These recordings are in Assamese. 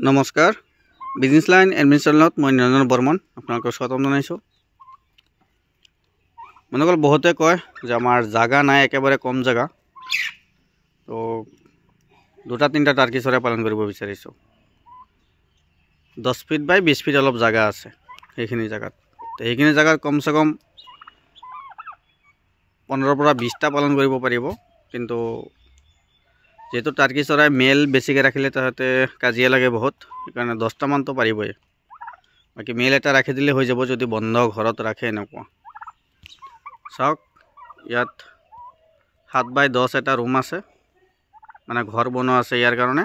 নমস্কাৰ বিজনেছ লাইন এডমিনিষ্ট্ৰেশ্যনত মই নিৰঞ্জন বৰ্মন আপোনালোকক স্বাগতম জনাইছোঁ। মনকল বহুতে কয় যে আমাৰ জাগা নাই, একেবাৰে কম জাগা, তো দুটা তিনিটা টাৰ্কি চৰাই পালন কৰিব বিচাৰিছোঁ। 10 ফিট বাই 20 ফিট অলপ জাগা আছে সেইখিনি জাগাত। তো সেইখিনি জাগাত কমচে কম 15 পৰা 20টা পালন কৰিব পাৰিব। কিন্তু যেহেতু টাৰ্কি চৰাই মেল বেছিকৈ ৰাখিলে তাহাঁতে কাজিয়া লাগে বহুত, সেইকাৰণে 10টামানতো পাৰিবই। বাকী মেল এটা ৰাখি দিলে হৈ যাব যদি বন্ধ ঘৰত ৰাখে এনেকুৱা। চাওক ইয়াত 7 বাই 10 এটা ৰুম আছে, মানে ঘৰ বনোৱা আছে ইয়াৰ কাৰণে।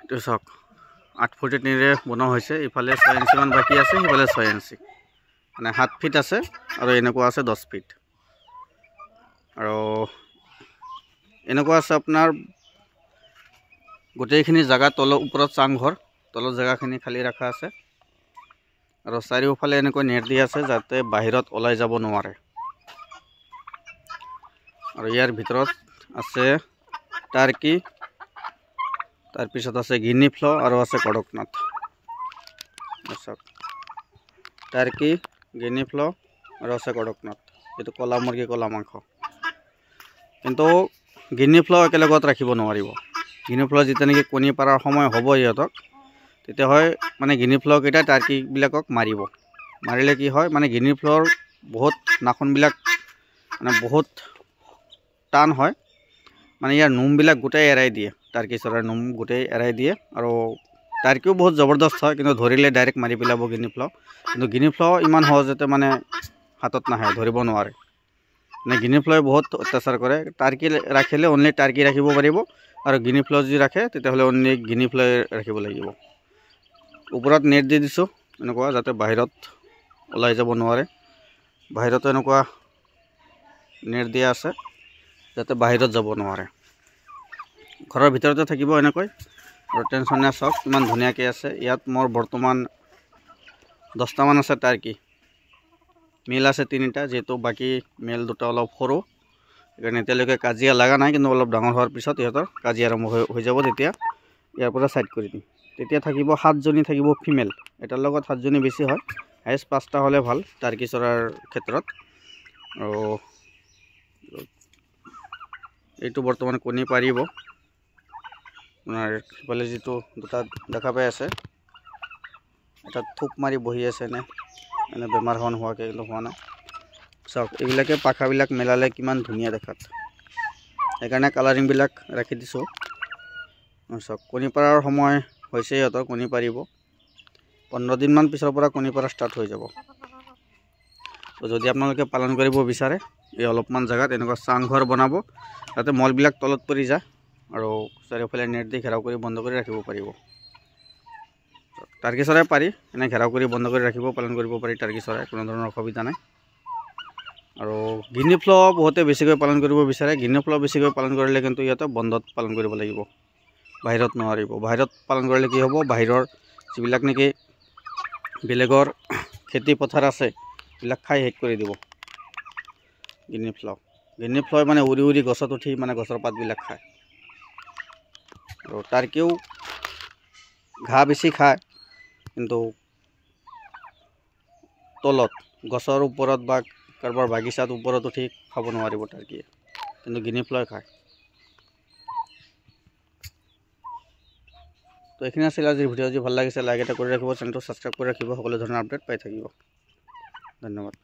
এইটো চাওক 8 ফুট টিনেৰে বনোৱা হৈছে। ইফালে 6 ইঞ্চিমান বাকী আছে, সিফালে 6 ইঞ্চি, মানে 7 ফিট আছে আৰু এনেকুৱা আছে 10 ফিট। আৰু এনেকুৱা আছে আপোনাৰ গোটেইখিনি জাগা ওপৰত চাংঘৰ, তলত জেগাখিনি খালী ৰখা আছে। আৰু চাৰিওফালে এনেকৈ নেট দি আছে যাতে বাহিৰত ওলাই যাব নোৱাৰে। আৰু ইয়াৰ ভিতৰত আছে টাৰ্কি, তাৰপিছত আছে গিনি ফ্ল' আৰু আছে কড়কনাথ। টাৰ্কি, গিনি ফ্ল' আৰু আছে কড়কনাথ, এইটো কলা মুৰ্গী, কলা মাংস। কিন্তু গিনি ফ্ল' একেলগত ৰাখিব নোৱাৰিব। গিনি ফ্ল' যেতিয়া নেকি কণী পাৰাৰ সময় হ'ব ইহঁতক, তেতিয়া হয় মানে গিনি ফ্ল'কেইটা টাৰ্কিবিলাকক মাৰিব। মাৰিলে কি হয়, মানে গিনি ফ্ল'ৰ বহুত নাখুনবিলাক মানে বহুত টান হয়, মানে ইয়াৰ নোমবিলাক গোটেই এৰাই দিয়ে, টাৰ্কি চৰাইৰ নোম গোটেই এৰাই দিয়ে। আৰু টাৰ্কিও বহুত জবৰদস্ত হয়, কিন্তু ধৰিলে ডাইৰেক্ট মাৰি পেলাব গিনি ফ্ল'। কিন্তু গিনি ফ্ল' ইমান সহজতে মানে হাতত নাহে, ধৰিব নোৱাৰে। মানে গিনি ফ্ল'ই বহুত অত্যাচাৰ কৰে। টাৰ্কি ৰাখিলে অনলি টাৰ্কি ৰাখিব পাৰিব, আৰু গিনি ফ্ল' যদি ৰাখে তেতিয়াহ'লে অনলি গিনি ফ্ল'ই ৰাখিব লাগিব। ওপৰত নেট দি দিছোঁ এনেকুৱা, যাতে বাহিৰত ওলাই যাব নোৱাৰে। বাহিৰতো এনেকুৱা নেট দিয়া আছে যাতে বাহিৰত যাব নোৱাৰে। ঘৰৰ ভিতৰতে থাকিব এনেকৈ। আৰু টেনশ্যনে চাওক কিমান ধুনীয়াকৈ আছে। ইয়াত মোৰ বৰ্তমান 10টামান আছে টাৰ্কি। মেল আছে 3টা, যিহেতু বাকী মেল 2টা অলপ সৰু, সেইকাৰণে এতিয়ালৈকে কাজিয়া লগা নাই। কিন্তু অলপ ডাঙৰ হোৱাৰ পিছত ইহঁতৰ কাজিয়া আৰম্ভ হৈ যাব, তেতিয়া ইয়াৰ পৰা ছাইড কৰি দিম। তেতিয়া থাকিব 7জনী থাকিব ফিমেল। এটাৰ লগত 7জনী বেছি হয়, হায়েষ্ট 5টা হ'লে ভাল টাৰ্কি চৰাৰ ক্ষেত্ৰত। আৰু এইটো বৰ্তমান কণী পাৰিব। আপোনাৰ সিফালে যিটো 2টা দেখা পাই আছে, এটা থোপ মাৰি বহি আছে এনে বেমাৰ হোৱাকৈ, কিন্তু হোৱা নাই। চাওক এইবিলাকে পাখাবিলাক মেলালে কিমান ধুনীয়া দেখাত, সেইকাৰণে কালাৰিংবিলাক ৰাখি দিছোঁ। চাওক কণী পৰাৰ সময় হৈছে, সিহঁতৰ কণী পাৰিব। 15 দিনমান পিছৰ পৰা কণী পৰা ষ্টাৰ্ট হৈ যাব। তো যদি আপোনালোকে পালন কৰিব বিচাৰে, এই অলপমান জেগাত এনেকুৱা চাংঘৰ বনাব, যাতে মলবিলাক তলত পৰি যায়, আৰু চাৰিওফালে নেট দি ঘেৰাও কৰি বন্ধ কৰি ৰাখিব পাৰিব। টাৰ্কি চৰাই পাৰি এনে ঘেৰাও কৰি বন্ধ কৰি ৰাখিব, পালন কৰিব পাৰি টাৰ্কি চৰাই, কোনো ধৰণৰ অসুবিধা নাই। আৰু গিনি ফ্ল' বহুতে বেছিকৈ পালন কৰিব বিচাৰে। গিনি ফ্ল' বেছিকৈ পালন কৰিলে কিন্তু ইয়াতে বন্ধত পালন কৰিব লাগিব, বাহিৰত নোৱাৰিব। বাহিৰত পালন কৰিলে কি হ'ব, বাহিৰৰ যিবিলাক নেকি বেলেগৰ খেতি পথাৰ আছে, এইবিলাক খাই শেষ কৰি দিব গিনি ফ্ল'। গিনি ফ্ল'ই মানে উৰি উৰি গছত উঠি মানে গছৰ পাতবিলাক খায়। আৰু টাৰ্কিও ঘাঁহ বেছি খায়, কিন্তু তলত গছৰ ওপৰত বা কাৰোবাৰ বাগিচাত ওপৰত উঠি খাব নোৱাৰিব টাৰ্কিয়ে, কিন্তু গিনি ফ্ল'ই খায়। তো এইখিনি আছিল আজিৰ ভিডিঅ'। যদি ভাল লাগিছে লাইক এটা কৰি ৰাখিব, চেনেলটো ছাবস্ক্ৰাইব কৰি ৰাখিব, সকলো ধৰণৰ আপডেট পাই থাকিব। ধন্যবাদ।